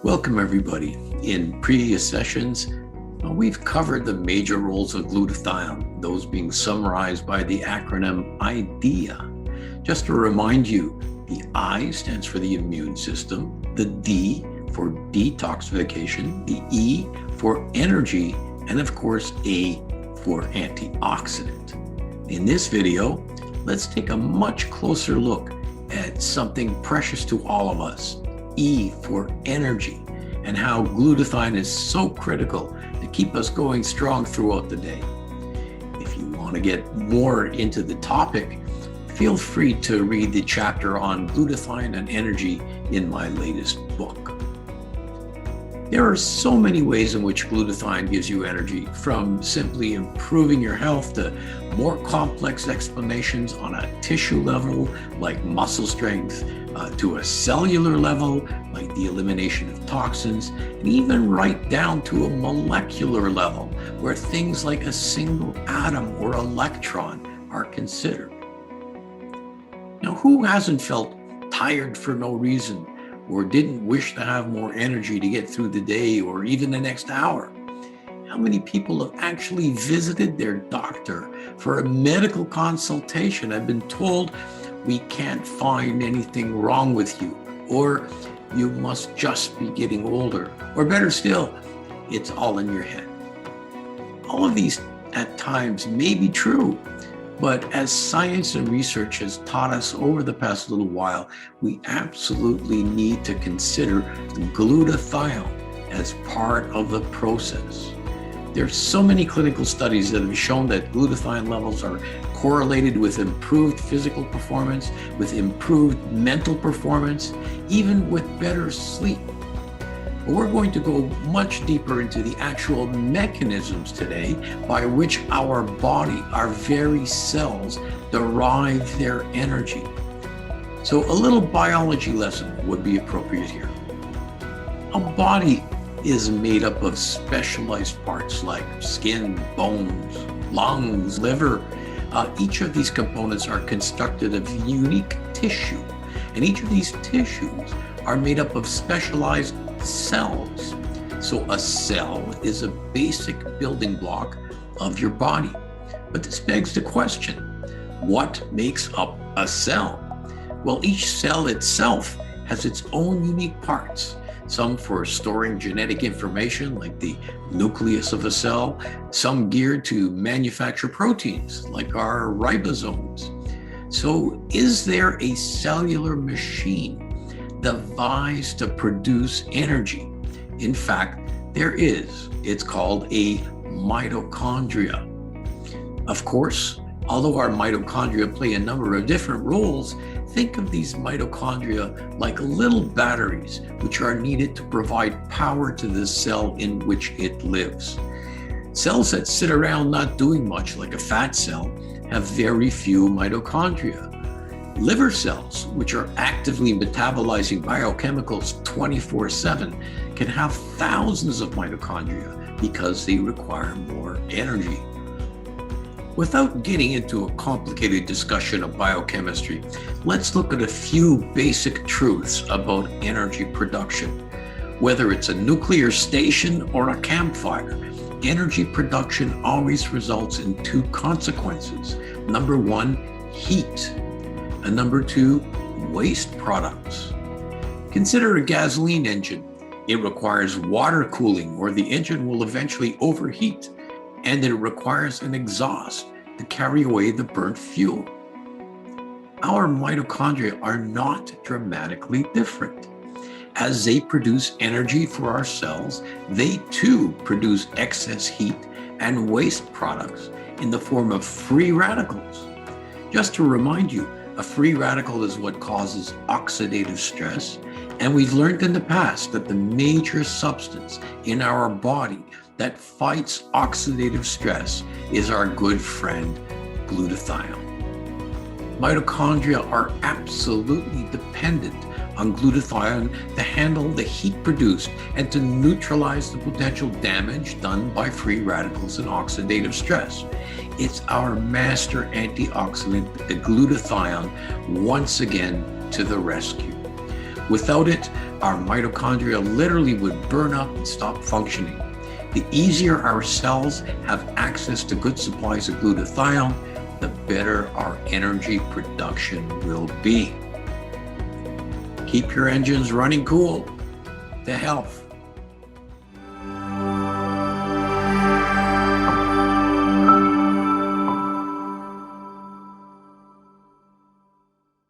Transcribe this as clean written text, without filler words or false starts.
Welcome everybody. In previous sessions, we've covered the major roles of glutathione, those being summarized by the acronym IDEA. Just to remind you, the I stands for the immune system, the D for detoxification, the E for energy, and of course A for antioxidant. In this video, let's take a much closer look at something precious to all of us, E for energy, and how glutathione is so critical to keep us going strong throughout the day. If you want to get more into the topic, feel free to read the chapter on glutathione and energy in my latest book. There are so many ways in which glutathione gives you energy, from simply improving your health to more complex explanations on a tissue level like muscle strength, to a cellular level like the elimination of toxins, and even right down to a molecular level where things like a single atom or electron are considered. Now, who hasn't felt tired for no reason, or didn't wish to have more energy to get through the day or even the next hour? How many people have actually visited their doctor for a medical consultation and been told, we can't find anything wrong with you, or you must just be getting older, or better still, it's all in your head? All of these at times may be true, but as science and research has taught us over the past little while, we absolutely need to consider glutathione as part of the process. There's so many clinical studies that have shown that glutathione levels are correlated with improved physical performance, with improved mental performance, even with better sleep. But we're going to go much deeper into the actual mechanisms today by which our body, our very cells, derive their energy. So a little biology lesson would be appropriate here. Our body is made up of specialized parts like skin, bones, lungs, liver. Each of these components are constructed of unique tissue, and each of these tissues are made up of specialized cells. So a cell is a basic building block of your body. But this begs the question, what makes up a cell? Well, each cell itself has its own unique parts. Some for storing genetic information, like the nucleus of a cell, some geared to manufacture proteins, like our ribosomes. So is there a cellular machine devised to produce energy? In fact, there is. It's called a mitochondria. Of course, although our mitochondria play a number of different roles, think of these mitochondria like little batteries which are needed to provide power to the cell in which it lives. Cells that sit around not doing much, like a fat cell, have very few mitochondria. Liver cells, which are actively metabolizing biochemicals 24/7, can have thousands of mitochondria because they require more energy. Without getting into a complicated discussion of biochemistry, let's look at a few basic truths about energy production. Whether it's a nuclear station or a campfire, energy production always results in two consequences. Number one, heat, and number two, waste products. Consider a gasoline engine. It requires water cooling, or the engine will eventually overheat, and it requires an exhaust to carry away the burnt fuel. Our mitochondria are not dramatically different. As they produce energy for our cells, they too produce excess heat and waste products in the form of free radicals. Just to remind you, a free radical is what causes oxidative stress, and we've learned in the past that the major substance in our body that fights oxidative stress is our good friend, glutathione. Mitochondria are absolutely dependent on glutathione to handle the heat produced and to neutralize the potential damage done by free radicals and oxidative stress. It's our master antioxidant, the glutathione, once again to the rescue. Without it, our mitochondria literally would burn up and stop functioning. The easier our cells have access to good supplies of glutathione, the better our energy production will be. Keep your engines running cool. To health.